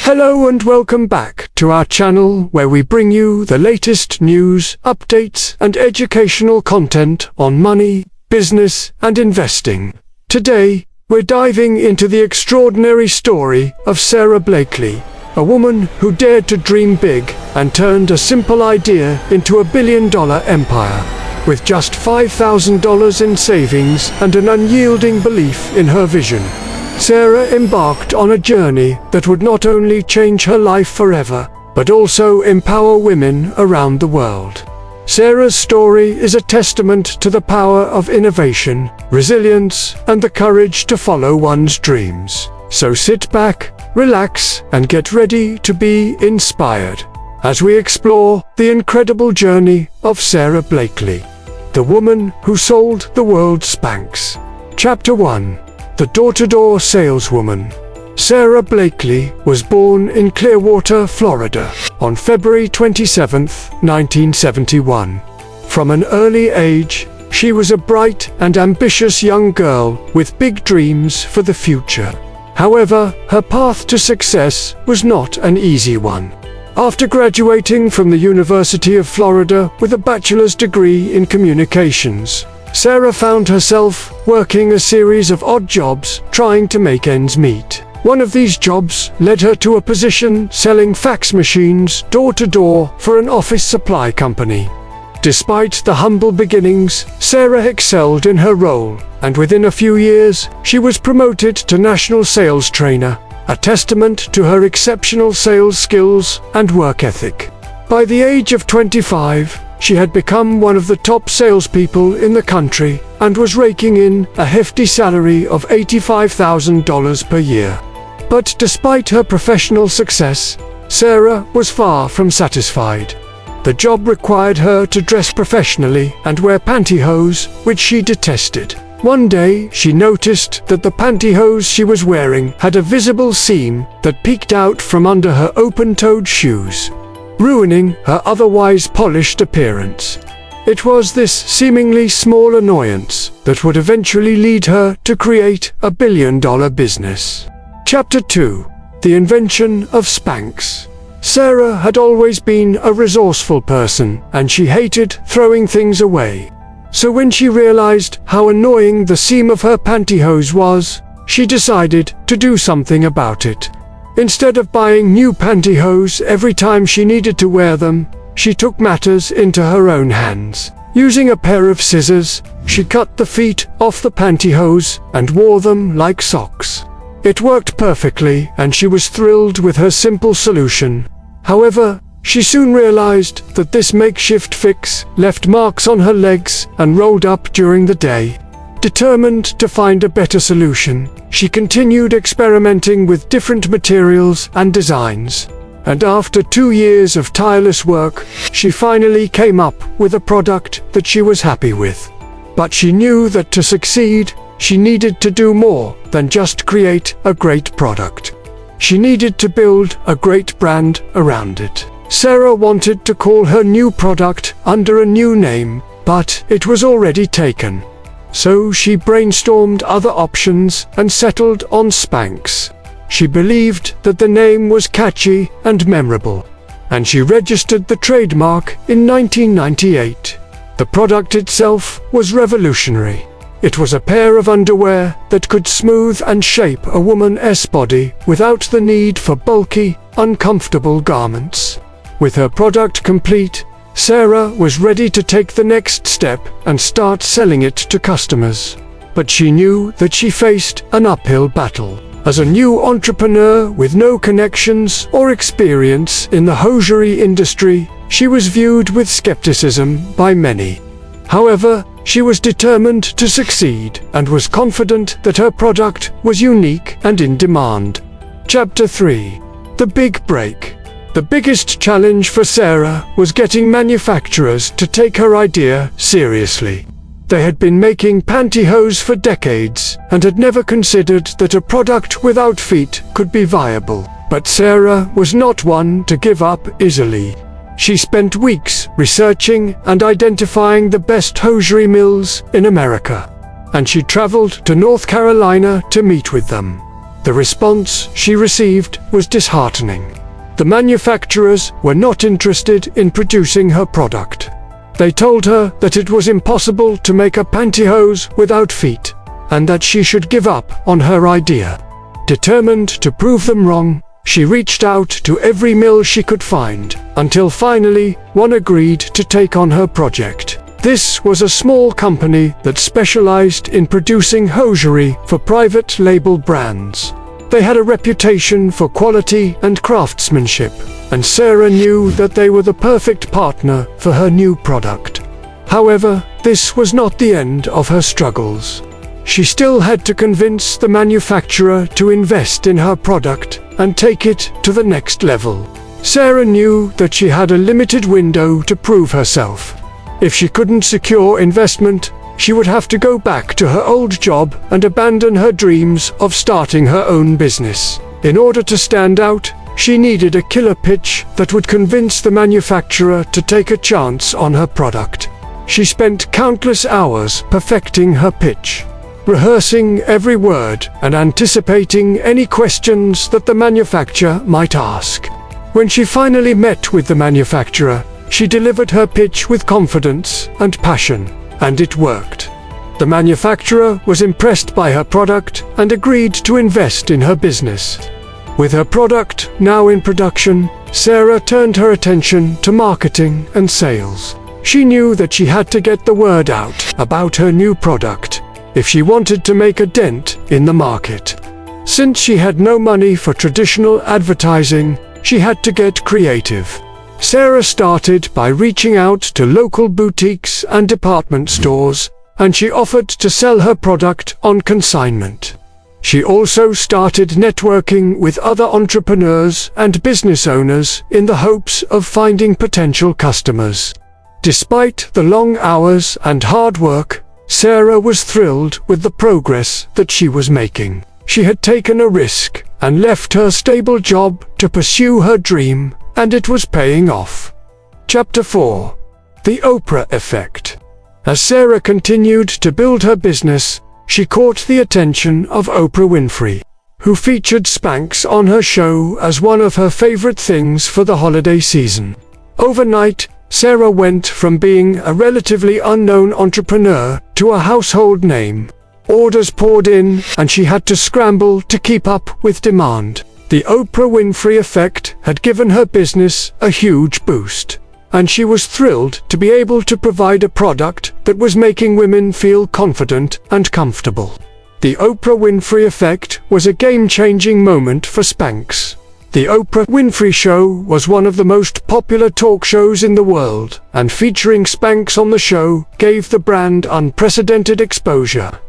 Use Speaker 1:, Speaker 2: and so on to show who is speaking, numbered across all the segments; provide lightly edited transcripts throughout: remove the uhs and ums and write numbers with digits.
Speaker 1: Hello and welcome back to our channel where we bring you the latest news, updates and educational content on money, business and investing. Today, we're diving into the extraordinary story of Sara Blakely, a woman who dared to dream big and turned a simple idea into a billion-dollar empire. With just $5,000 in savings and an unyielding belief in her vision, Sara embarked on a journey that would not only change her life forever, but also empower women around the world. Sara's story is a testament to the power of innovation, resilience, and the courage to follow one's dreams. So sit back, relax, and get ready to be inspired as we explore the incredible journey of Sara Blakely, the woman who sold the world Spanx. Chapter 1. The door-to-door saleswoman. Sara Blakely was born in Clearwater, Florida, on February 27, 1971. From an early age, she was a bright and ambitious young girl with big dreams for the future. However, her path to success was not an easy one. After graduating from the University of Florida with a bachelor's degree in communications, Sara found herself working a series of odd jobs trying to make ends meet. One of these jobs led her to a position selling fax machines door-to-door for an office supply company. Despite the humble beginnings, Sara excelled in her role, and within a few years, she was promoted to national sales trainer, a testament to her exceptional sales skills and work ethic. By the age of 25, she had become one of the top salespeople in the country and was raking in a hefty salary of $85,000 per year. But despite her professional success, Sara was far from satisfied. The job required her to dress professionally and wear pantyhose, which she detested. One day, she noticed that the pantyhose she was wearing had a visible seam that peeked out from under her open-toed shoes, ruining her otherwise polished appearance. It was this seemingly small annoyance that would eventually lead her to create a billion-dollar business. Chapter 2. The invention of Spanx. Sara had always been a resourceful person, and she hated throwing things away. So when she realized how annoying the seam of her pantyhose was, she decided to do something about it. Instead of buying new pantyhose every time she needed to wear them, she took matters into her own hands. Using a pair of scissors, she cut the feet off the pantyhose and wore them like socks. It worked perfectly, and she was thrilled with her simple solution. However, she soon realized that this makeshift fix left marks on her legs and rolled up during the day. Determined to find a better solution, she continued experimenting with different materials and designs. And after 2 years of tireless work, she finally came up with a product that she was happy with. But she knew that to succeed, she needed to do more than just create a great product. She needed to build a great brand around it. Sara wanted to call her new product under a new name, but it was already taken. So she brainstormed other options and settled on Spanx. She believed that the name was catchy and memorable, and she registered the trademark in 1998. The product itself was revolutionary. It was a pair of underwear that could smooth and shape a woman's body without the need for bulky, uncomfortable garments. With her product complete, Sara was ready to take the next step and start selling it to customers. But she knew that she faced an uphill battle. As a new entrepreneur with no connections or experience in the hosiery industry, she was viewed with skepticism by many. However, she was determined to succeed and was confident that her product was unique and in demand. Chapter 3. The Big Break. The biggest challenge for Sara was getting manufacturers to take her idea seriously. They had been making pantyhose for decades and had never considered that a product without feet could be viable. But Sara was not one to give up easily. She spent weeks researching and identifying the best hosiery mills in America, and she traveled to North Carolina to meet with them. The response she received was disheartening. The manufacturers were not interested in producing her product. They told her that it was impossible to make a pantyhose without feet, and that she should give up on her idea. Determined to prove them wrong, she reached out to every mill she could find, until finally one agreed to take on her project. This was a small company that specialized in producing hosiery for private label brands. They had a reputation for quality and craftsmanship, and Sara knew that they were the perfect partner for her new product. However, this was not the end of her struggles. She still had to convince the manufacturer to invest in her product and take it to the next level. Sara knew that she had a limited window to prove herself. If she couldn't secure investment, she would have to go back to her old job and abandon her dreams of starting her own business. In order to stand out, she needed a killer pitch that would convince the manufacturer to take a chance on her product. She spent countless hours perfecting her pitch, rehearsing every word and anticipating any questions that the manufacturer might ask. When she finally met with the manufacturer, she delivered her pitch with confidence and passion, and it worked. The manufacturer was impressed by her product and agreed to invest in her business. With her product now in production, Sara turned her attention to marketing and sales. She knew that she had to get the word out about her new product if she wanted to make a dent in the market. Since she had no money for traditional advertising, she had to get creative. Sara started by reaching out to local boutiques and department stores, and she offered to sell her product on consignment. She also started networking with other entrepreneurs and business owners in the hopes of finding potential customers. Despite the long hours and hard work, Sara was thrilled with the progress that she was making. She had taken a risk and left her stable job to pursue her dream, and it was paying off. Chapter 4. The Oprah Effect. As Sara continued to build her business, she caught the attention of Oprah Winfrey, who featured Spanx on her show as one of her favorite things for the holiday season. Overnight, Sara went from being a relatively unknown entrepreneur to a household name. Orders poured in, and she had to scramble to keep up with demand. The Oprah Winfrey effect had given her business a huge boost, and she was thrilled to be able to provide a product that was making women feel confident and comfortable. The Oprah Winfrey effect was a game-changing moment for Spanx. The Oprah Winfrey Show was one of the most popular talk shows in the world, and featuring Spanx on the show gave the brand unprecedented exposure.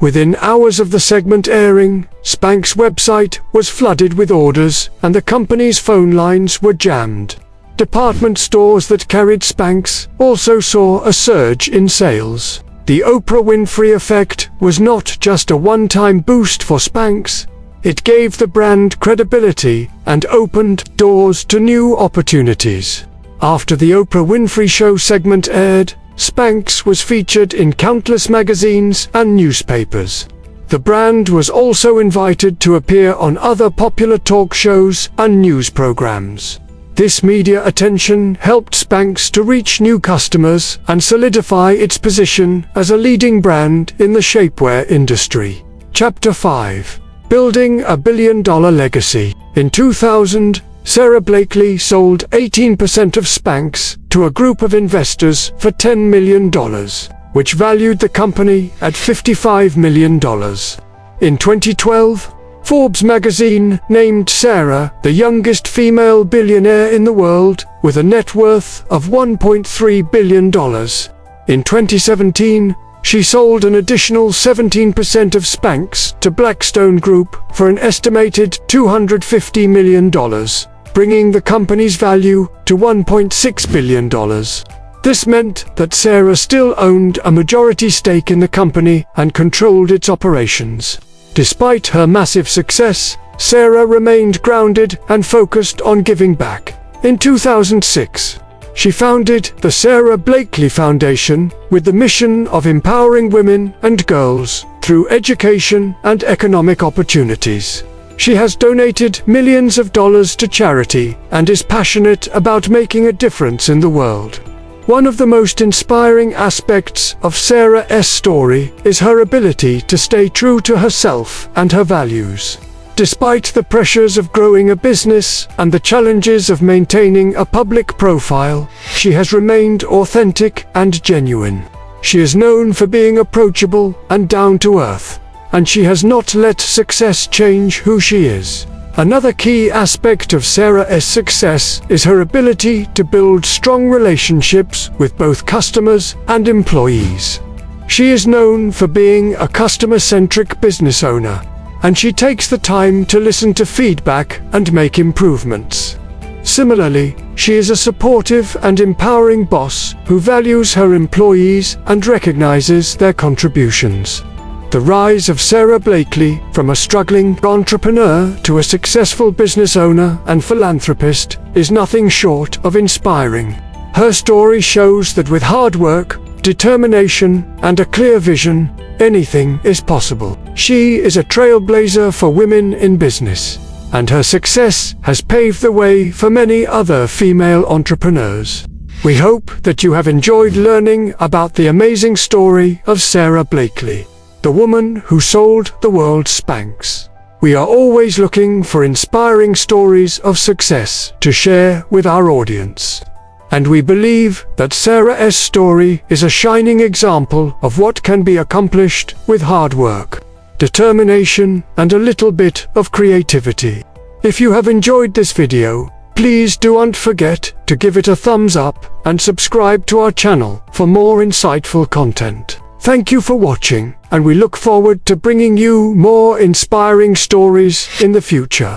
Speaker 1: Within hours of the segment airing, Spanx' website was flooded with orders, and the company's phone lines were jammed. Department stores that carried Spanx also saw a surge in sales. The Oprah Winfrey effect was not just a one-time boost for Spanx. It gave the brand credibility and opened doors to new opportunities. After the Oprah Winfrey Show segment aired, Spanx was featured in countless magazines and newspapers. The brand was also invited to appear on other popular talk shows and news programs. This media attention helped Spanx to reach new customers and solidify its position as a leading brand in the shapewear industry. Chapter 5. Building a billion-dollar legacy. In 2000, Sara Blakely sold 18% of Spanx to a group of investors for $10 million, which valued the company at $55 million. In 2012, Forbes magazine named Sara the youngest female billionaire in the world, with a net worth of $1.3 billion. In 2017, she sold an additional 17% of Spanx to Blackstone Group for an estimated $250 million, bringing the company's value to $1.6 billion. This meant that Sara still owned a majority stake in the company and controlled its operations. Despite her massive success, Sara remained grounded and focused on giving back. In 2006, she founded the Sara Blakely Foundation with the mission of empowering women and girls through education and economic opportunities. She has donated millions of dollars to charity and is passionate about making a difference in the world. One of the most inspiring aspects of Sara's story is her ability to stay true to herself and her values. Despite the pressures of growing a business and the challenges of maintaining a public profile, she has remained authentic and genuine. She is known for being approachable and down to earth, and she has not let success change who she is. Another key aspect of Sara's success is her ability to build strong relationships with both customers and employees. She is known for being a customer-centric business owner, and she takes the time to listen to feedback and make improvements. Similarly, she is a supportive and empowering boss who values her employees and recognizes their contributions. The rise of Sara Blakely, from a struggling entrepreneur to a successful business owner and philanthropist, is nothing short of inspiring. Her story shows that with hard work, determination, and a clear vision, anything is possible. She is a trailblazer for women in business, and her success has paved the way for many other female entrepreneurs. We hope that you have enjoyed learning about the amazing story of Sara Blakely, the woman who sold the world Spanx. We are always looking for inspiring stories of success to share with our audience. And we believe that Sara's story is a shining example of what can be accomplished with hard work, determination, and a little bit of creativity. If you have enjoyed this video, please don't forget to give it a thumbs up and subscribe to our channel for more insightful content. Thank you for watching, and we look forward to bringing you more inspiring stories in the future.